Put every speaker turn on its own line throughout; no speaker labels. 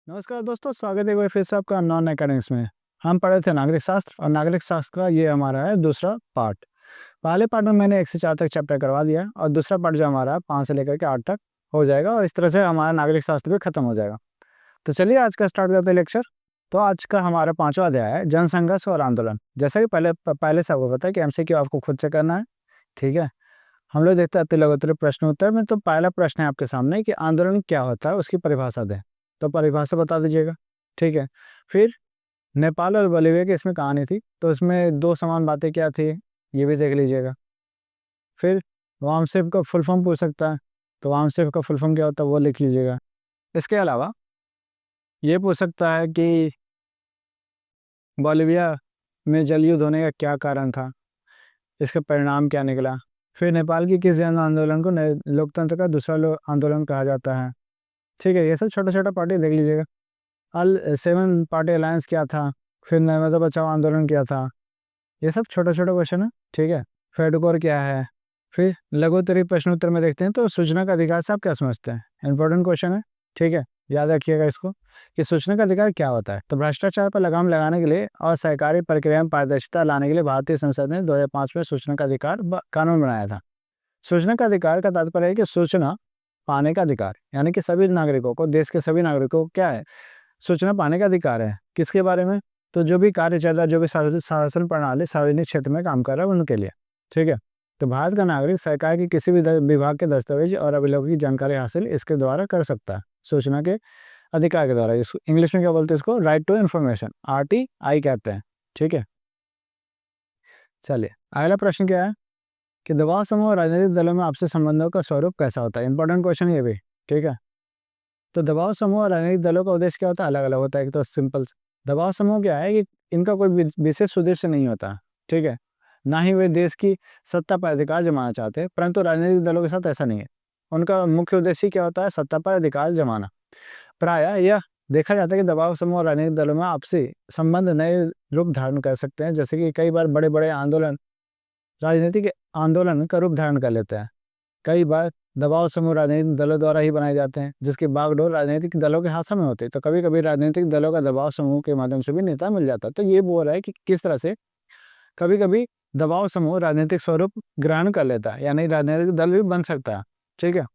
नमस्कार दोस्तों, स्वागत है एक बार फिर से आपका नॉन एकेडमिक्स में। हम पढ़े थे नागरिक शास्त्र और नागरिक शास्त्र का ये हमारा है दूसरा पार्ट। पहले पार्ट में मैंने 1 से 4 तक चैप्टर करवा दिया और दूसरा पार्ट जो हमारा है 5 से लेकर के 8 तक हो जाएगा और इस तरह से हमारा नागरिक शास्त्र भी खत्म हो जाएगा। तो चलिए आज का स्टार्ट करते हैं लेक्चर। तो आज का हमारा 5वां अध्याय है जनसंघर्ष और आंदोलन। जैसा कि पहले से आपको पता है कि एमसीक्यू आपको खुद से करना है, ठीक है। हम लोग देखते हैं तिलकोत्तरीय प्रश्न उत्तर में। तो पहला प्रश्न है आपके सामने कि आंदोलन क्या होता है, उसकी परिभाषा दें। तो परिभाषा बता दीजिएगा, ठीक है। फिर नेपाल और बोलिविया की इसमें कहानी थी, तो इसमें दो समान बातें क्या थी ये भी देख लीजिएगा। फिर वामसेप का फुल फॉर्म पूछ सकता है, तो वामसेप का फुल फॉर्म क्या होता है वो लिख लीजिएगा। इसके अलावा ये पूछ सकता है कि बोलिविया में जल युद्ध होने का क्या कारण था, इसका परिणाम क्या निकला। फिर नेपाल की किस जन आंदोलन को नए लोकतंत्र का दूसरा आंदोलन कहा जाता है, ठीक है। ये सब छोटा छोटा पार्टी देख लीजिएगा। अल 7 पार्टी अलायंस क्या था, फिर नर्मदा बचाओ आंदोलन क्या था, ये सब छोटा छोटा क्वेश्चन है, ठीक है। फेडकोर क्या है। फिर लघु उत्तरीय प्रश्न उत्तर में देखते हैं तो सूचना का अधिकार से आप क्या समझते हैं, इंपॉर्टेंट क्वेश्चन है, ठीक है। याद रखिएगा इसको कि सूचना का अधिकार क्या होता है। तो भ्रष्टाचार पर लगाम लगाने के लिए और सहकारी प्रक्रिया में पारदर्शिता लाने के लिए भारतीय संसद ने 2005 में सूचना का अधिकार कानून बनाया था। सूचना का अधिकार का तात्पर्य है कि सूचना पाने का अधिकार, यानी कि सभी नागरिकों को, देश के सभी नागरिकों को क्या है, सूचना पाने का अधिकार है। किसके बारे में? तो जो भी कार्य चल रहा है, जो भी शासन प्रणाली सार्वजनिक क्षेत्र में काम कर रहा है उनके लिए, ठीक है। तो भारत का नागरिक सरकार के किसी भी विभाग के दस्तावेज और अभिलेखों की जानकारी हासिल इसके द्वारा कर सकता है, सूचना के अधिकार के द्वारा। इसको इंग्लिश में क्या बोलते हैं, इसको राइट टू इन्फॉर्मेशन, RTI कहते हैं, ठीक है। चलिए अगला प्रश्न क्या है कि दबाव समूह और राजनीतिक दलों में आपसी संबंधों का स्वरूप कैसा होता है। इंपॉर्टेंट क्वेश्चन ये भी, ठीक है। तो दबाव समूह और राजनीतिक दलों का उद्देश्य क्या होता है, अलग अलग होता है। एक तो सिंपल दबाव समूह क्या है कि इनका कोई विशेष उद्देश्य नहीं होता, ठीक है। ना ही वे देश की सत्ता पर अधिकार जमाना चाहते हैं, परंतु राजनीतिक दलों के साथ ऐसा नहीं है। उनका मुख्य उद्देश्य क्या होता है, सत्ता पर अधिकार जमाना। प्रायः यह देखा जाता है कि दबाव समूह और राजनीतिक दलों में आपसी संबंध नए रूप धारण कर सकते हैं, जैसे कि कई बार बड़े बड़े आंदोलन राजनीतिक आंदोलन का रूप धारण कर लेते हैं। कई बार दबाव समूह राजनीतिक दलों द्वारा ही बनाए जाते हैं, जिसकी बागडोर राजनीतिक दलों के हाथों में होती है। तो कभी कभी राजनीतिक दलों का दबाव समूह के माध्यम से भी नेता मिल जाता है। तो ये बोल रहा है कि किस तरह से कभी कभी दबाव समूह राजनीतिक स्वरूप ग्रहण कर लेता है, यानी राजनीतिक दल भी बन सकता है, ठीक है।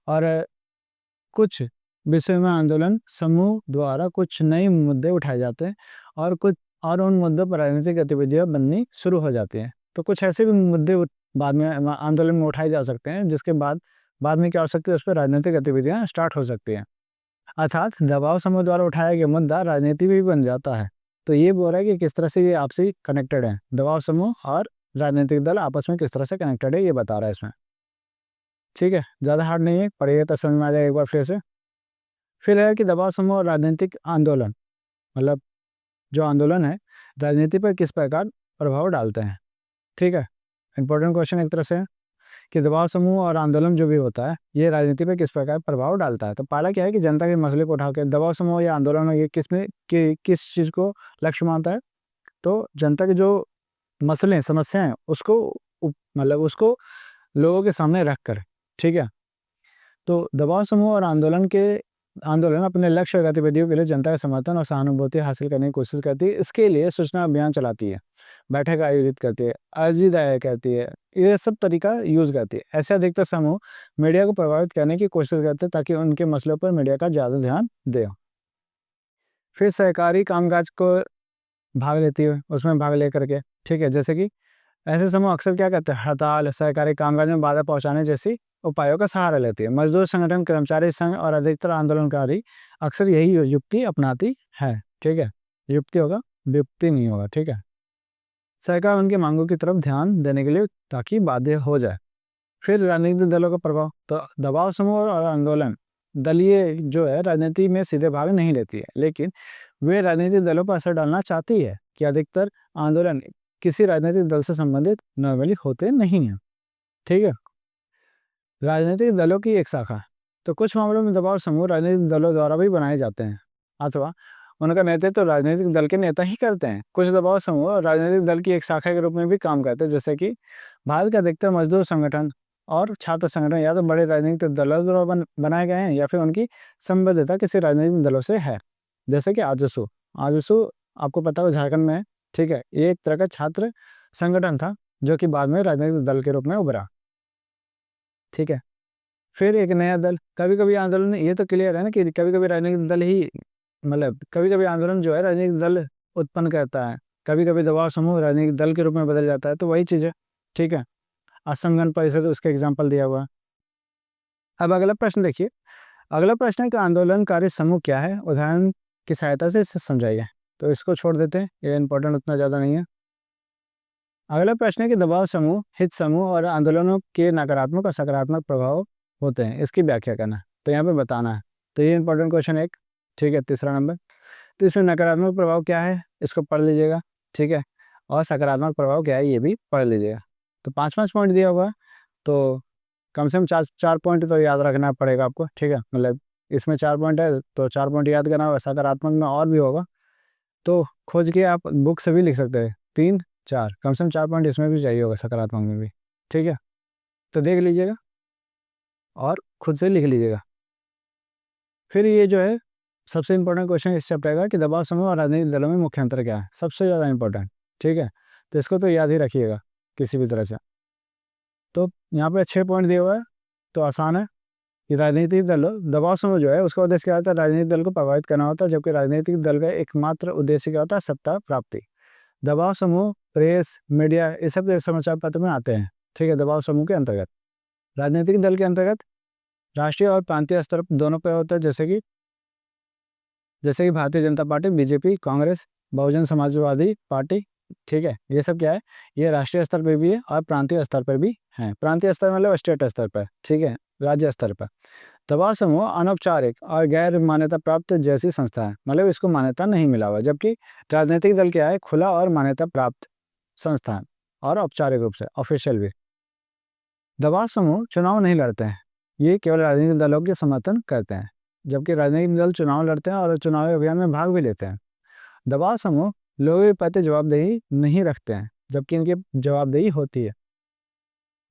और कुछ विषय में आंदोलन समूह द्वारा कुछ नए मुद्दे उठाए जाते हैं और उन मुद्दों पर राजनीतिक गतिविधियां बननी शुरू हो जाती हैं। तो कुछ ऐसे भी मुद्दे बाद में आंदोलन में उठाए जा सकते हैं, जिसके बाद में क्या हो सकती है, उस पर राजनीतिक गतिविधियां स्टार्ट हो सकती हैं। अर्थात दबाव समूह द्वारा उठाया गया मुद्दा राजनीति भी बन जाता है। तो ये बोल रहा है कि किस तरह से ये आपसी कनेक्टेड है, दबाव समूह और राजनीतिक दल आपस में किस तरह से कनेक्टेड है, ये बता रहा है इसमें, ठीक है। ज़्यादा हार्ड नहीं है, पढ़िएगा तो समझ में आ जाएगा एक बार फिर से। फिर है कि दबाव समूह और राजनीतिक आंदोलन, मतलब जो आंदोलन है राजनीति पर किस प्रकार प्रभाव डालते हैं, ठीक है। इंपॉर्टेंट क्वेश्चन एक तरह से है कि दबाव समूह और आंदोलन जो भी होता है ये राजनीति पर किस प्रकार प्रभाव डालता है। तो पहला क्या है कि जनता के मसले को उठा के दबाव समूह या आंदोलन ये किस चीज़ को लक्ष्य मानता है, तो जनता के जो मसले समस्याएं हैं उसको मतलब उसको लोगों के सामने रख कर, ठीक है। तो दबाव समूह और आंदोलन अपने लक्ष्य और गतिविधियों के लिए जनता का समर्थन और सहानुभूति हासिल करने की कोशिश करती है। इसके लिए सूचना अभियान चलाती है, बैठक आयोजित करती है, अर्जी दायर करती है, ये सब तरीका यूज करती है। ऐसे अधिकतर समूह मीडिया को प्रभावित करने की कोशिश करते हैं ताकि उनके मसलों पर मीडिया का ज़्यादा ध्यान दे। फिर सहकारी कामकाज को भाग लेती है, उसमें भाग लेकर के, ठीक है। जैसे कि ऐसे समूह अक्सर क्या करते हैं, हड़ताल, सहकारी कामकाज में बाधा पहुंचाने जैसी उपायों का सहारा लेती है। मजदूर संगठन, कर्मचारी संघ और अधिकतर आंदोलनकारी अक्सर यही युक्ति अपनाती है, ठीक है। युक्ति होगा, वियुक्ति नहीं होगा, ठीक है। सरकार उनकी मांगों की तरफ ध्यान देने के लिए ताकि बाध्य हो जाए। फिर राजनीतिक दलों का प्रभाव, तो दबाव समूह और आंदोलन दलीय जो है राजनीति में सीधे भाग नहीं लेती है, लेकिन वे राजनीतिक दलों पर असर डालना चाहती है कि अधिकतर आंदोलन किसी राजनीतिक दल से संबंधित नॉर्मली होते नहीं हैं, ठीक है। राजनीतिक दलों की एक शाखा, तो कुछ मामलों में दबाव समूह राजनीतिक दलों द्वारा भी बनाए जाते हैं अथवा उनका नेतृत्व तो राजनीतिक दल के नेता ही करते हैं। कुछ दबाव समूह राजनीतिक दल की एक शाखा के रूप में भी काम करते हैं, जैसे कि भारत के अधिकतर मजदूर संगठन और छात्र संगठन या तो बड़े राजनीतिक दलों द्वारा बनाए गए हैं या फिर उनकी संबद्धता किसी राजनीतिक दलों से है। जैसे कि आजसू, आजसू आपको पता हो झारखंड में है, ठीक है। ये एक तरह का छात्र संगठन था जो कि बाद में राजनीतिक दल के रूप में उभरा, ठीक है। फिर एक नया दल, कभी कभी आंदोलन, ये तो क्लियर है ना कि कभी कभी राजनीतिक दल ही, मतलब कभी कभी आंदोलन जो है राजनीतिक दल उत्पन्न करता है, कभी कभी दबाव समूह राजनीतिक दल के रूप में बदल जाता है, तो वही चीज़ है, ठीक है। असम परिषद उसका एग्जाम्पल दिया हुआ है। अब अगला प्रश्न देखिए, अगला प्रश्न है कि आंदोलनकारी समूह क्या है, उदाहरण की सहायता से इसे समझाइए। तो इसको छोड़ देते हैं, ये इंपॉर्टेंट उतना ज़्यादा नहीं है। अगला प्रश्न है कि दबाव समूह, हित समूह और आंदोलनों के नकारात्मक और सकारात्मक प्रभाव होते हैं, इसकी व्याख्या करना है। तो यहाँ पे बताना है, तो ये इंपॉर्टेंट क्वेश्चन है एक, ठीक है, तीसरा नंबर। तो इसमें नकारात्मक प्रभाव क्या है, इसको पढ़ लीजिएगा, ठीक है, और सकारात्मक प्रभाव क्या है ये भी पढ़ लीजिएगा। तो 5-5 पॉइंट दिया हुआ है, तो कम से कम 4 पॉइंट तो याद रखना पड़ेगा आपको, ठीक है। मतलब इसमें 4 पॉइंट है तो 4 पॉइंट याद करना होगा, सकारात्मक में और भी होगा, तो खोज के आप बुक से भी लिख सकते हैं। 3-4 कम से कम 4 पॉइंट इसमें भी चाहिए होगा, सकारात्मक में भी, ठीक है। तो देख लीजिएगा और खुद से लिख लीजिएगा। फिर ये जो है सबसे इंपॉर्टेंट क्वेश्चन इस चैप्टर का कि दबाव समूह और राजनीतिक दलों में मुख्य अंतर क्या है, सबसे ज़्यादा इंपॉर्टेंट, ठीक है। तो इसको तो याद ही रखिएगा किसी भी तरह से। तो यहाँ पे 6 पॉइंट दिए हुआ है, तो आसान है कि राजनीतिक दल, दबाव समूह जो है उसका उद्देश्य क्या होता है, राजनीतिक दल को प्रभावित करना होता है, जबकि राजनीतिक दल का एकमात्र उद्देश्य क्या होता है, सत्ता प्राप्ति। दबाव समूह प्रेस, मीडिया, ये सब समाचार पत्र में आते हैं, ठीक है, दबाव समूह के अंतर्गत। राजनीतिक दल के अंतर्गत राष्ट्रीय और प्रांतीय स्तर दोनों पर होता है, जैसे कि Bharatiya Janata party, BJP, Congress, Bahujan Samajwadi party, ठीक है। ये सब क्या है, ये राष्ट्रीय स्तर पर भी है और प्रांतीय स्तर पर भी है। प्रांतीय स्तर मतलब स्टेट स्तर पर, ठीक है, राज्य स्तर पर। दबाव समूह अनौपचारिक और गैर मान्यता प्राप्त जैसी संस्था है, मतलब इसको मान्यता नहीं मिला हुआ, जबकि राजनीतिक दल क्या है, खुला और मान्यता प्राप्त संस्था है और औपचारिक रूप से ऑफिशियल भी। दबाव समूह चुनाव नहीं लड़ते हैं, ये केवल राजनीतिक दलों के समर्थन करते हैं, जबकि राजनीतिक दल चुनाव लड़ते हैं और चुनावी अभियान में भाग भी लेते हैं। दबाव समूह लोगों के प्रति जवाबदेही नहीं रखते हैं, जबकि इनकी जवाबदेही होती है।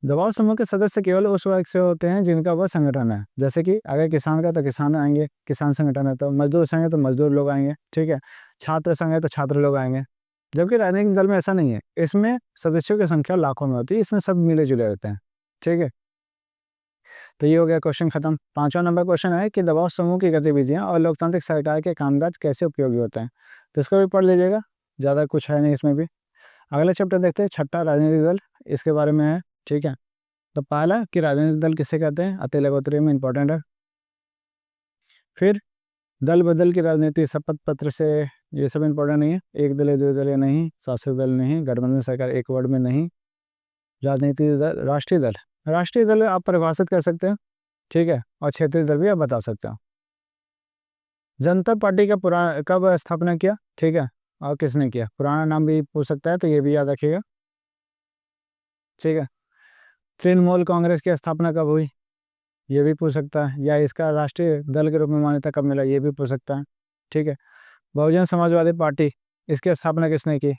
दबाव समूह के सदस्य केवल उस वर्ग से होते हैं जिनका वह संगठन है, जैसे कि अगर किसान का तो किसान आएंगे, किसान संगठन है, तो मजदूर संघ है तो मजदूर लोग आएंगे, ठीक है, छात्र संघ है तो छात्र लोग आएंगे। जबकि राजनीतिक दल में ऐसा नहीं है, इसमें सदस्यों की संख्या लाखों में होती है, इसमें सब मिले जुले रहते हैं, ठीक है। तो ये हो गया क्वेश्चन खत्म। 5वां नंबर क्वेश्चन है कि दबाव समूह की गतिविधियां और लोकतांत्रिक सरकार के कामकाज कैसे उपयोगी होते हैं, तो इसको भी पढ़ लीजिएगा, ज़्यादा कुछ है नहीं इसमें भी। अगला चैप्टर देखते हैं, छठा राजनीतिक दल, इसके बारे में है, ठीक है। तो पहला कि राजनीतिक दल किसे कहते हैं, अति लघुत्तरीय में इंपॉर्टेंट है। फिर दल बदल की राजनीति, शपथ पत्र से, ये सब इंपॉर्टेंट नहीं है। एक दल, दो दल नहीं, शासक दल नहीं, गठबंधन सरकार, एक वर्ड में नहीं। राजनीतिक दल, राष्ट्रीय दल, राष्ट्रीय दल आप परिभाषित कर सकते हैं, ठीक है, और क्षेत्रीय दल भी आप बता सकते हो। जनता पार्टी का पुराना कब स्थापना किया, ठीक है, और किसने किया, पुराना नाम भी पूछ सकता है, तो ये भी याद रखिएगा, ठीक है। तृणमूल कांग्रेस की स्थापना कब हुई, ये भी पूछ सकता है, या इसका राष्ट्रीय दल के रूप में मान्यता कब मिला, ये भी पूछ सकता है, ठीक है। बहुजन समाजवादी पार्टी, इसकी स्थापना किसने की,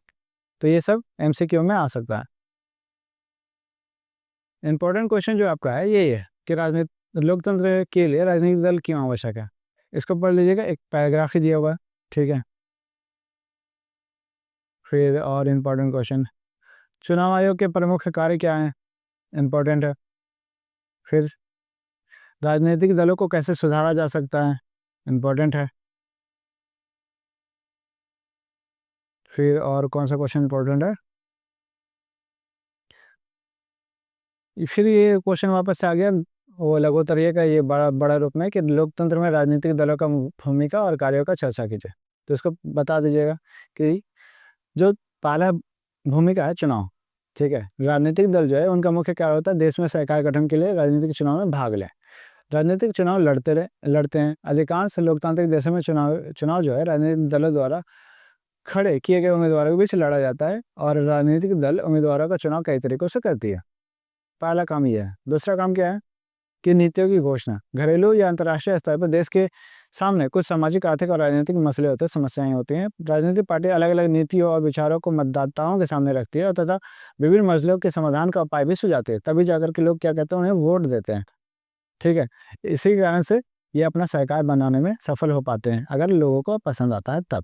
तो ये सब एमसीक्यू में आ सकता है। इंपॉर्टेंट क्वेश्चन जो आपका है ये है कि राजनीति, लोकतंत्र के लिए राजनीतिक दल क्यों आवश्यक है, इसको पढ़ लीजिएगा, एक पैराग्राफ ही दिया हुआ है, ठीक है। फिर और इम्पोर्टेंट क्वेश्चन, चुनाव आयोग के प्रमुख कार्य क्या हैं, इम्पोर्टेंट है। फिर राजनीतिक दलों को कैसे सुधारा जा सकता है, इम्पोर्टेंट है। फिर और कौन सा क्वेश्चन इम्पोर्टेंट है, फिर ये क्वेश्चन वापस से आ गया वो लघुत्तरीय का, ये बड़ा बड़ा रूप में कि लोकतंत्र में राजनीतिक दलों का भूमिका और कार्यों का चर्चा कीजिए। तो इसको बता दीजिएगा कि जो पहला भूमिका है चुनाव, ठीक है। राजनीतिक दल जो है उनका मुख्य कार्य होता है देश में सरकार गठन के लिए राजनीतिक चुनाव में भाग लें। राजनीतिक चुनाव लड़ते हैं। अधिकांश लोकतांत्रिक देशों में चुनाव चुनाव जो है राजनीतिक दलों द्वारा खड़े किए गए उम्मीदवारों के बीच लड़ा जाता है, और राजनीतिक दल उम्मीदवारों का चुनाव कई तरीकों से करती है। पहला काम यह है। दूसरा काम क्या है कि नीतियों की घोषणा, घरेलू या अंतर्राष्ट्रीय स्तर पर देश के सामने कुछ सामाजिक, आर्थिक और राजनीतिक मसले होते हैं, समस्याएं होती हैं। राजनीतिक पार्टी अलग अलग नीतियों और विचारों को मतदाताओं के सामने रखती है और तथा विभिन्न मसलों के समाधान का उपाय भी सुझाती है, तभी जाकर के लोग क्या कहते हैं, उन्हें वोट देते हैं। ठीक है, इसी कारण से ये अपना सरकार बनाने में सफल हो पाते हैं, अगर लोगों को पसंद आता है तब।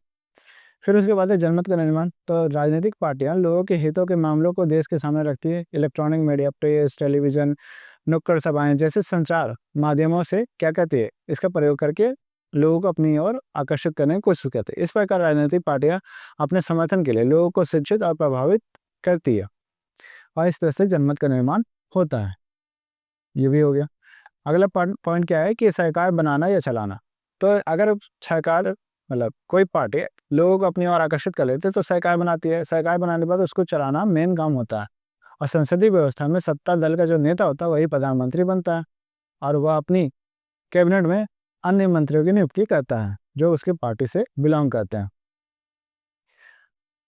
फिर उसके बाद है जनमत का निर्माण। तो राजनीतिक पार्टियां लोगों के हितों के मामलों को देश के सामने रखती है। इलेक्ट्रॉनिक मीडिया, प्रेस, टेलीविजन, नुक्कड़ सभाएं जैसे संचार माध्यमों से क्या कहती है, इसका प्रयोग करके लोगों को अपनी ओर आकर्षित करने की कोशिश करती है। इस प्रकार राजनीतिक पार्टियां अपने समर्थन के लिए लोगों को शिक्षित और प्रभावित करती है और इस तरह से जनमत का निर्माण होता है। ये भी हो गया। अगला पॉइंट क्या है कि सरकार बनाना या चलाना। तो अगर सरकार कोई पार्टी लोगों को अपनी ओर आकर्षित कर लेती है तो सरकार बनाती है। सरकार बनाने के बाद उसको चलाना मेन काम होता है और संसदीय व्यवस्था में सत्ता दल का जो नेता होता है वही प्रधानमंत्री बनता है और वह अपनी कैबिनेट में अन्य मंत्रियों की नियुक्ति करता है जो उसकी पार्टी से बिलोंग करते हैं।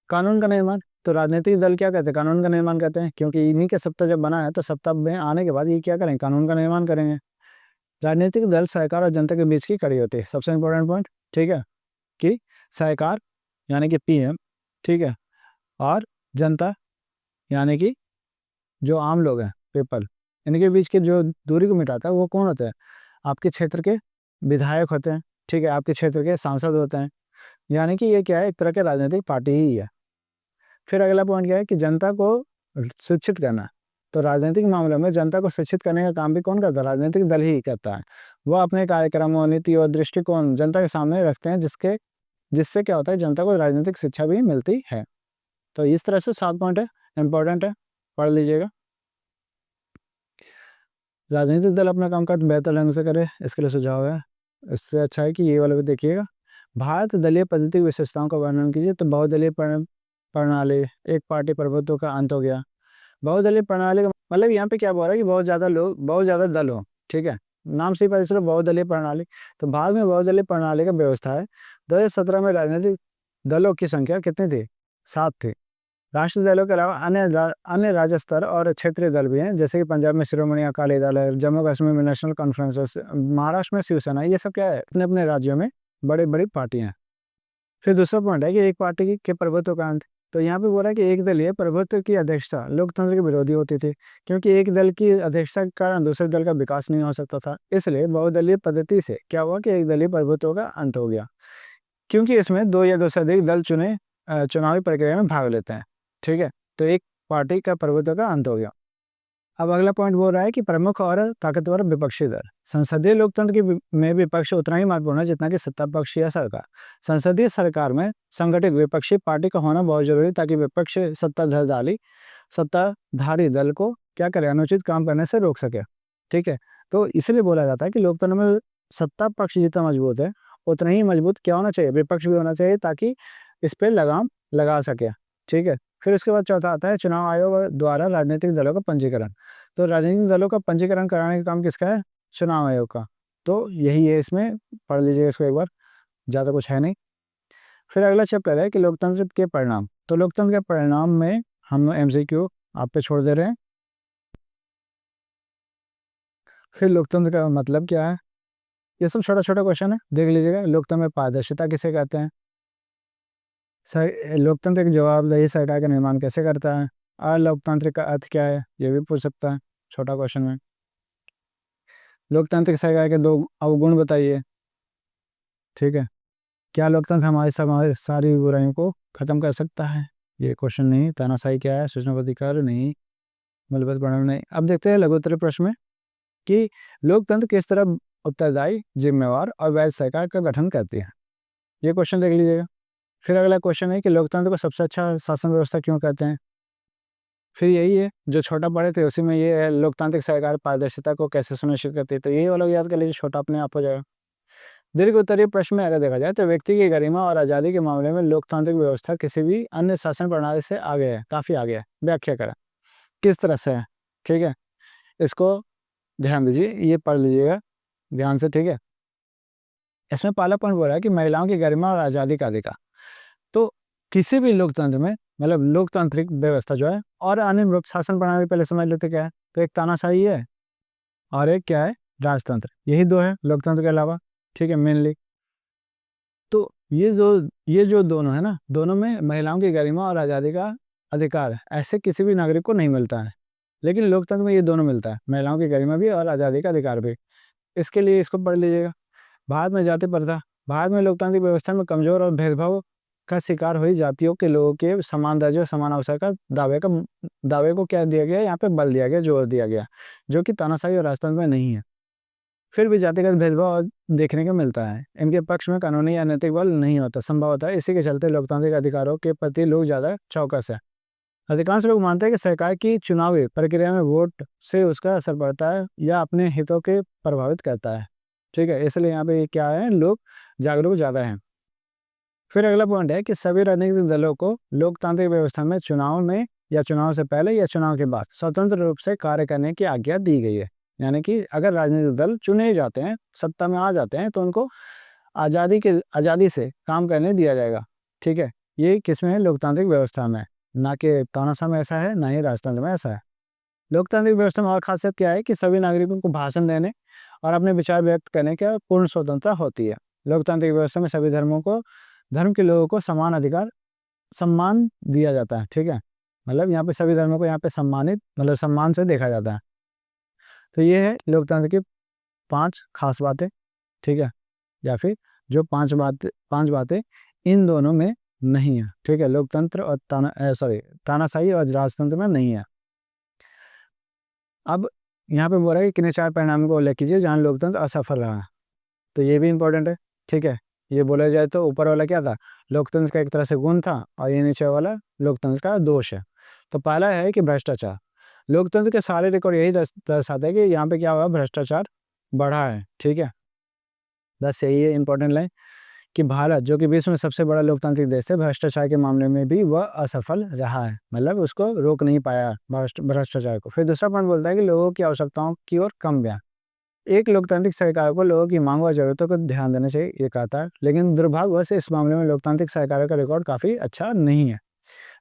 कानून का निर्माण। तो राजनीतिक दल क्या कहते हैं, कानून का निर्माण करते हैं, क्योंकि इन्हीं के सत्ता जब बना है तो सत्ता में आने के बाद ये क्या करेंगे, कानून का निर्माण करेंगे। राजनीतिक दल सरकार और जनता के बीच की कड़ी होती है, सबसे इंपॉर्टेंट पॉइंट। ठीक है, कि सरकार यानी कि पीएम, ठीक है, और जनता यानी कि जो आम लोग हैं, पीपल, इनके बीच की जो दूरी को मिटाता है वो कौन होता है, आपके क्षेत्र के विधायक होते हैं। ठीक है, आपके क्षेत्र के सांसद होते हैं, यानी कि ये क्या है, एक तरह के राजनीतिक पार्टी ही है। फिर अगला पॉइंट क्या है कि जनता को शिक्षित करना। तो राजनीतिक मामलों में जनता को शिक्षित करने का काम भी कौन करता है, राजनीतिक दल ही करता है। वह अपने कार्यक्रमों, नीति और दृष्टिकोण जनता के सामने रखते हैं, जिससे क्या होता है, जनता को राजनीतिक शिक्षा भी मिलती है। तो इस तरह से 7 पॉइंट है, इंपॉर्टेंट है, पढ़ लीजिएगा। राजनीतिक दल अपना कामकाज बेहतर ढंग से करे, इसके लिए सुझाव है। इससे अच्छा है कि ये वाला भी देखिएगा। भारत दलीय पद्धति की विशेषताओं का वर्णन कीजिए। तो बहुदलीय प्रणाली, एक पार्टी प्रभुत्व का अंत हो गया। बहुदलीय प्रणाली का मतलब यहाँ पे क्या बोल रहा है कि बहुत ज़्यादा लोग, बहुत ज़्यादा दल हो। ठीक है, नाम से ही पता चला बहुदलीय प्रणाली। तो भारत में बहुदलीय प्रणाली का व्यवस्था है। 2017 में राजनीतिक दलों की संख्या कितनी थी, 7 थी। राष्ट्रीय दलों के अलावा अन्य राज्य स्तर और क्षेत्रीय दल भी हैं, जैसे कि पंजाब में शिरोमणि अकाली दल है, जम्मू कश्मीर में नेशनल कॉन्फ्रेंस, महाराष्ट्र में शिवसेना। ये सब क्या है, अपने अपने राज्यों में बड़ी बड़ी पार्टियां हैं। फिर दूसरा पॉइंट है कि एक पार्टी के प्रभुत्व का अंत। तो यहाँ पे बोल रहा है कि एक दलीय प्रभुत्व की अध्यक्षता लोकतंत्र के विरोधी होती थी, क्योंकि एक दल की अध्यक्षता के कारण दूसरे दल का विकास नहीं हो सकता था। इसलिए बहुदलीय पद्धति से क्या हुआ कि एक दलीय प्रभुत्व का अंत हो गया, क्योंकि इसमें 2 या 2 से अधिक दल चुनावी प्रक्रिया में भाग लेते हैं। ठीक है, तो एक पार्टी का प्रभुत्व का अंत हो गया। अब अगला पॉइंट बोल रहा है कि प्रमुख और ताकतवर विपक्षी दल। संसदीय लोकतंत्र में विपक्ष उतना ही महत्वपूर्ण है जितना कि सत्ता पक्ष या सरकार। संसदीय सरकार में संगठित विपक्षी पार्टी का होना बहुत जरूरी, ताकि विपक्ष सत्ताधारी दल को क्या करे, अनुचित काम करने से रोक सके। ठीक है, तो इसलिए बोला जाता है कि लोकतंत्र में सत्ता पक्ष जितना मजबूत है उतना ही मजबूत क्या होना चाहिए, विपक्ष भी होना चाहिए, ताकि इस पर लगाम लगा सके। ठीक है, फिर उसके बाद चौथा आता है चुनाव आयोग द्वारा राजनीतिक दलों का पंजीकरण। तो राजनीतिक दलों का पंजीकरण कराने का काम किसका है, चुनाव आयोग का। तो यही है, इसमें पढ़ लीजिएगा इसको एक बार, ज़्यादा कुछ है नहीं। फिर अगला चैप्टर है कि लोकतंत्र के परिणाम। तो लोकतंत्र के परिणाम में हम एमसीक्यू आप पे छोड़ दे रहे हैं। फिर लोकतंत्र का मतलब क्या है, ये सब छोटा छोटा क्वेश्चन है, देख लीजिएगा। लोकतंत्र में पारदर्शिता किसे कहते हैं, लोकतंत्र की जवाबदेही सरकार का निर्माण कैसे करता है, अलोकतांत्रिक का अर्थ क्या है, ये भी पूछ सकता है छोटा क्वेश्चन में। लोकतांत्रिक सरकार के 2 अवगुण बताइए। ठीक है, क्या लोकतंत्र हमारी समाज सारी बुराइयों को खत्म कर सकता है, ये क्वेश्चन नहीं। तानाशाही क्या है, सूचनाधिकार नहीं, मूलभूत प्रणाली नहीं। अब देखते हैं लघुत्तरीय प्रश्न में कि लोकतंत्र किस तरह उत्तरदायी, जिम्मेवार और वैध सरकार का गठन करती है, ये क्वेश्चन देख लीजिएगा। फिर अगला क्वेश्चन है कि लोकतंत्र को सबसे अच्छा शासन व्यवस्था क्यों कहते हैं। फिर यही है जो छोटा पढ़े थे, उसी में ये है, लोकतांत्रिक सरकार पारदर्शिता को कैसे सुनिश्चित करती है। तो यही वाला याद कर लीजिए, छोटा अपने आप हो जाएगा। दीर्घ उत्तरीय प्रश्न में अगर देखा जाए तो व्यक्ति की गरिमा और आज़ादी के मामले में लोकतांत्रिक व्यवस्था किसी भी अन्य शासन प्रणाली से आगे है, काफ़ी आगे है। व्याख्या करें किस तरह से है। ठीक है, इसको ध्यान दीजिए, ये पढ़ लीजिएगा ध्यान से। ठीक है, इसमें पहला पॉइंट बोल रहा है कि महिलाओं की गरिमा और आज़ादी का अधिकार। तो किसी भी लोकतंत्र में लोकतांत्रिक व्यवस्था जो है और अन्य शासन प्रणाली, पहले समझ लेते क्या है। तो एक तानाशाही है और एक क्या है, राजतंत्र। यही 2 है लोकतंत्र के अलावा। ठीक है, मेनली ये जो दोनों है ना, दोनों में महिलाओं की गरिमा और आज़ादी का अधिकार ऐसे किसी भी नागरिक को नहीं मिलता है। लेकिन लोकतंत्र में ये दोनों मिलता है, महिलाओं की गरिमा भी और आज़ादी का अधिकार भी। इसके लिए इसको पढ़ लीजिएगा। भारत में जाति प्रथा, भारत में लोकतांत्रिक व्यवस्था में कमजोर और भेदभाव का शिकार हुई जातियों के लोगों के समान दर्जे और समान अवसर का दावे को क्या दिया गया, यहाँ पे बल दिया गया, जोर दिया गया, जो कि तानाशाही और राजतंत्र में नहीं है। फिर भी जातिगत भेदभाव देखने को मिलता है, इनके पक्ष में कानूनी या नैतिक बल नहीं होता, संभव होता है। इसी के चलते लोकतांत्रिक अधिकारों के प्रति लोग ज्यादा चौकस है। अधिकांश लोग मानते हैं कि सरकार की चुनावी प्रक्रिया में वोट से उसका असर पड़ता है या अपने हितों के प्रभावित करता है। ठीक है, इसलिए यहाँ पे क्या है, लोग जागरूक ज़्यादा हैं। फिर अगला पॉइंट है कि सभी राजनीतिक दलों को लोकतांत्रिक व्यवस्था में चुनाव में या चुनाव से पहले या चुनाव के बाद स्वतंत्र रूप से कार्य करने की आज्ञा दी गई है। यानी कि अगर राजनीतिक दल चुने जाते हैं, सत्ता में आ जाते हैं, तो उनको आज़ादी से काम करने दिया जाएगा। ठीक है, ये किसमें है, लोकतांत्रिक व्यवस्था में। ना कि तानाशाह में ऐसा है, ना ही राजतंत्र में ऐसा है। लोकतांत्रिक व्यवस्था में और खासियत क्या है कि सभी नागरिकों को भाषण देने और अपने विचार व्यक्त करने की पूर्ण स्वतंत्रता होती है। लोकतांत्रिक व्यवस्था में सभी धर्म के लोगों को समान अधिकार सम्मान दिया जाता है। ठीक है, मतलब यहाँ पे सभी धर्मों को यहाँ पे सम्मानित, मतलब सम्मान से देखा जाता है। तो ये है लोकतंत्र की 5 खास बातें। ठीक है, या फिर जो 5 बातें इन दोनों में नहीं है। ठीक है, लोकतंत्र और तानाशाही और राजतंत्र में नहीं है। अब यहाँ पे बोल रहा है कि किन्हीं 4 परिणामों को उल्लेख कीजिए जहाँ लोकतंत्र असफल रहा है। तो ये भी इंपॉर्टेंट है। ठीक है, ये बोला जाए तो ऊपर वाला क्या था, लोकतंत्र का एक तरह से गुण था, और ये नीचे वाला लोकतंत्र का दोष है। तो पहला है कि भ्रष्टाचार। लोकतंत्र के सारे रिकॉर्ड यही दर्शाते हैं कि यहाँ पे क्या हुआ, भ्रष्टाचार बढ़ा है। ठीक है, बस यही है इंपॉर्टेंट लाइन, कि भारत जो कि विश्व में सबसे बड़ा लोकतांत्रिक देश है, भ्रष्टाचार के मामले में भी वह असफल रहा है, मतलब उसको रोक नहीं पाया भ्रष्टाचार को। फिर दूसरा पॉइंट बोलता है कि लोगों की आवश्यकताओं की ओर कम गया। एक लोकतांत्रिक सरकार को लोगों की मांग और जरूरतों को ध्यान देना चाहिए, ये कहता है। लेकिन दुर्भाग्यवश इस मामले में लोकतांत्रिक सरकारों का रिकॉर्ड काफी अच्छा नहीं है।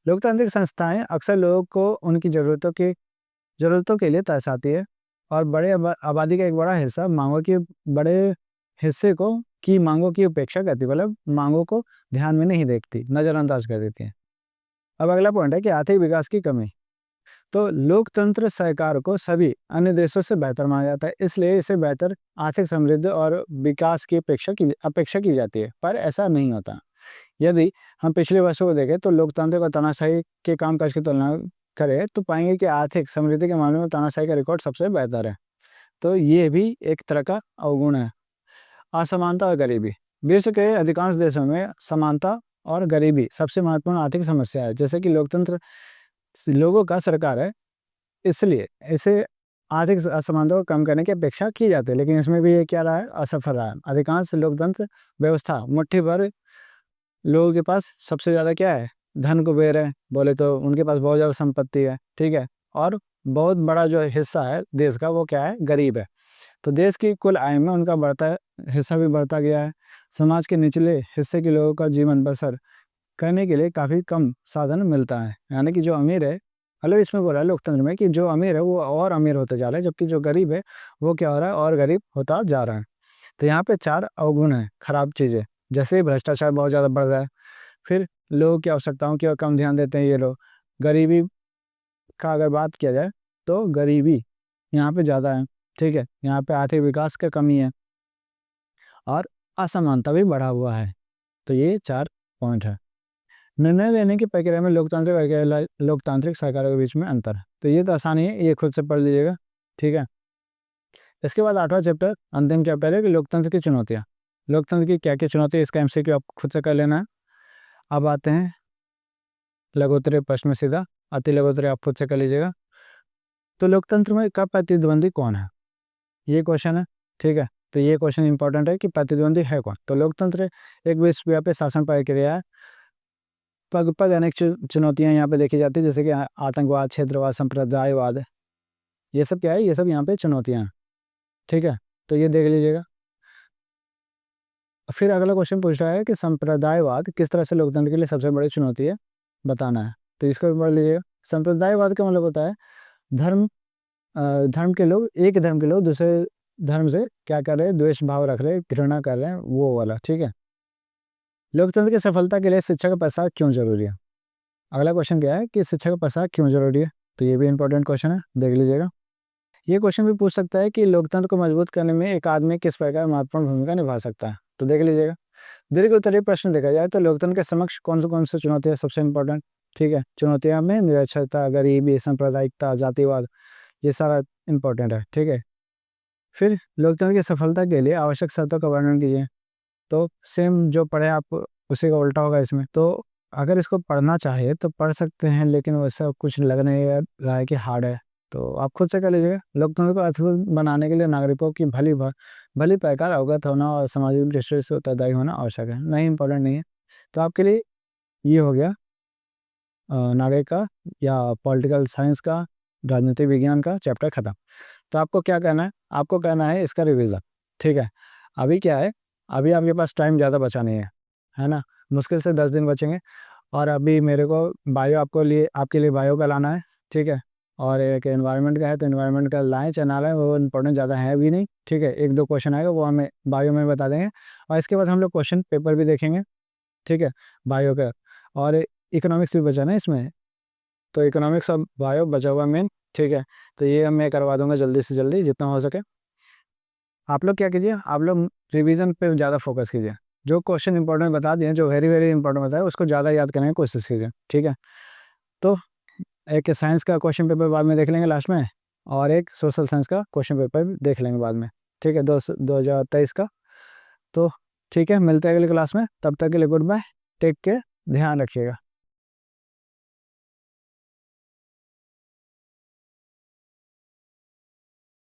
लोकतांत्रिक संस्थाएं अक्सर लोगों को उनकी जरूरतों के लिए तरसाती है, और बड़े आबादी का एक बड़ा हिस्सा बड़े हिस्से को मांगों की उपेक्षा करती है, मतलब मांगों को ध्यान में नहीं देखती, नजरअंदाज कर देती है। अब अगला पॉइंट है कि आर्थिक विकास की कमी। तो लोकतंत्र सरकार को सभी अन्य देशों से बेहतर माना जाता है, इसलिए इसे बेहतर आर्थिक समृद्धि और विकास की अपेक्षा की जाती है, पर ऐसा नहीं होता। यदि हम पिछले वर्षों को देखें तो लोकतांत्रिक और तानाशाही के कामकाज की तुलना करें तो पाएंगे कि आर्थिक समृद्धि के मामले में तानाशाही का रिकॉर्ड सबसे बेहतर है। तो ये भी एक तरह का अवगुण है। असमानता और गरीबी। विश्व के अधिकांश देशों में समानता और गरीबी सबसे महत्वपूर्ण आर्थिक समस्या है। जैसे कि लोकतंत्र लोगों का सरकार है, इसलिए इसे आर्थिक असमानता को कम करने की अपेक्षा की जाती है, लेकिन इसमें भी ये क्या रहा है, असफल रहा है। अधिकांश लोकतंत्र व्यवस्था मुट्ठी भर लोगों के पास सबसे ज़्यादा क्या है, धन कुबेर है, बोले तो उनके पास बहुत ज़्यादा संपत्ति है। ठीक है, और बहुत बड़ा जो हिस्सा है देश का वो क्या है, गरीब है। तो देश की कुल आय में उनका हिस्सा भी बढ़ता गया है। समाज के निचले हिस्से के लोगों का जीवन बसर करने के लिए काफ़ी कम साधन मिलता है। यानी कि जो अमीर है, मतलब इसमें बोला है लोकतंत्र में कि जो अमीर है वो और अमीर होते जा रहा है, जबकि जो गरीब है वो क्या हो रहा है, और गरीब होता जा रहा है। तो यहाँ पे 4 अवगुण हैं, खराब चीज़ें। जैसे भ्रष्टाचार बहुत ज़्यादा बढ़ रहा है, फिर लोगों की आवश्यकताओं की ओर कम ध्यान देते हैं ये लोग। गरीबी का अगर बात किया जाए तो गरीबी यहाँ पे ज़्यादा है। ठीक है, यहाँ पे आर्थिक विकास का कमी है, और असमानता भी बढ़ा हुआ है। तो ये 4 पॉइंट है। निर्णय लेने की प्रक्रिया में लोकतांत्रिक सरकारों के बीच में अंतर है। तो ये तो आसानी है, ये खुद से पढ़ लीजिएगा। ठीक है, इसके बाद 8वां चैप्टर, अंतिम चैप्टर है कि लोकतंत्र की चुनौतियाँ। लोकतंत्र की क्या क्या चुनौती है, इसका एमसीक्यू आप खुद से कर लेना है। अब आते हैं लघुत्तरीय प्रश्न में सीधा, अति लघुत्तरीय आप खुद से कर लीजिएगा। तो लोकतंत्र में का प्रतिद्वंदी कौन है, ये क्वेश्चन है। ठीक है, तो ये क्वेश्चन इंपॉर्टेंट है कि प्रतिद्वंदी है कौन। तो लोकतंत्र एक विश्वव्यापी शासन प्रक्रिया है। पग पग अनेक चुनौतियां यहाँ पे देखी जाती है, जैसे कि आतंकवाद, क्षेत्रवाद, संप्रदायवाद। ये सब क्या है, ये सब यहाँ पे चुनौतियां हैं। ठीक है, तो ये देख लीजिएगा। फिर अगला क्वेश्चन पूछ रहा है कि संप्रदायवाद किस तरह से लोकतंत्र के लिए सबसे बड़ी चुनौती है, बताना है। तो इसको भी पढ़ लीजिएगा। संप्रदायवाद का मतलब होता है धर्म एक धर्म के लोग दूसरे धर्म से क्या कर रहे हैं, द्वेष भाव रख रहे हैं, घृणा कर रहे हैं, वो वाला। ठीक है, लोकतंत्र की सफलता के लिए शिक्षा का प्रसार क्यों जरूरी है? अगला क्वेश्चन क्या है कि शिक्षा का प्रसार क्यों जरूरी है? तो ये भी इंपॉर्टेंट क्वेश्चन है, देख लीजिएगा। ये क्वेश्चन भी पूछ सकता है कि लोकतंत्र को मजबूत करने में एक आदमी किस प्रकार महत्वपूर्ण भूमिका निभा सकता है, तो देख लीजिएगा। दीर्घ उत्तरीय प्रश्न देखा जाए तो लोकतंत्र के समक्ष कौन सी चुनौतियां सबसे इंपॉर्टेंट? ठीक है, चुनौतियां में निरक्षरता, गरीबी, सांप्रदायिकता, जातिवाद, ये सारा इंपॉर्टेंट है। ठीक है, फिर लोकतंत्र की सफलता के लिए आवश्यक शर्तों का वर्णन कीजिए। तो सेम जो पढ़े आप उसी का उल्टा होगा इसमें। तो अगर इसको पढ़ना चाहे तो पढ़ सकते हैं, लेकिन वैसा कुछ लग नहीं रहा है कि हार्ड है, तो आप खुद से कर लीजिएगा। लोकतंत्र को अद्भुत बनाने के लिए नागरिकों की भली प्रकार अवगत होना और सामाजिक दृष्टि से उत्तरदायी होना आवश्यक है। नहीं, इंपॉर्टेंट नहीं है। तो आपके लिए ये हो गया नागरिक का या पॉलिटिकल साइंस का, राजनीतिक विज्ञान का चैप्टर खत्म। तो आपको क्या करना है? आपको करना है इसका रिवीजन। ठीक है, अभी क्या है, अभी आपके पास टाइम ज़्यादा बचा नहीं है ना? मुश्किल से 10 दिन बचेंगे। और अभी मेरे को बायो आपके लिए बायो का लाना है। ठीक है, और एक एनवायरनमेंट का है, तो एनवायरनमेंट का लाएँ चाहे ना लाएँ, वो इंपॉर्टेंट ज़्यादा है भी नहीं। ठीक है, 1-2 क्वेश्चन आएगा, वो हमें बायो में बता देंगे। और इसके बाद हम लोग क्वेश्चन पेपर भी देखेंगे। ठीक है, बायो का। और इकोनॉमिक्स भी बचा ना इसमें, तो इकोनॉमिक्स और बायो बचा हुआ मेन। ठीक है, तो ये मैं करवा दूंगा जल्दी से जल्दी जितना हो सके। आप लोग क्या कीजिए, आप लोग रिवीजन पे ज़्यादा फोकस कीजिए। जो क्वेश्चन इंपॉर्टेंट बता दिए, जो वेरी वेरी इंपॉर्टेंट बताया, उसको ज़्यादा याद करने की कोशिश कीजिए। ठीक है, तो एक साइंस का क्वेश्चन पेपर बाद में देख लेंगे लास्ट में, और एक सोशल साइंस का क्वेश्चन पेपर भी देख लेंगे बाद में। ठीक है, 2023 का। तो ठीक है, मिलते हैं अगली क्लास में, तब तक के लिए गुड बाय, टेक केयर, ध्यान रखिएगा।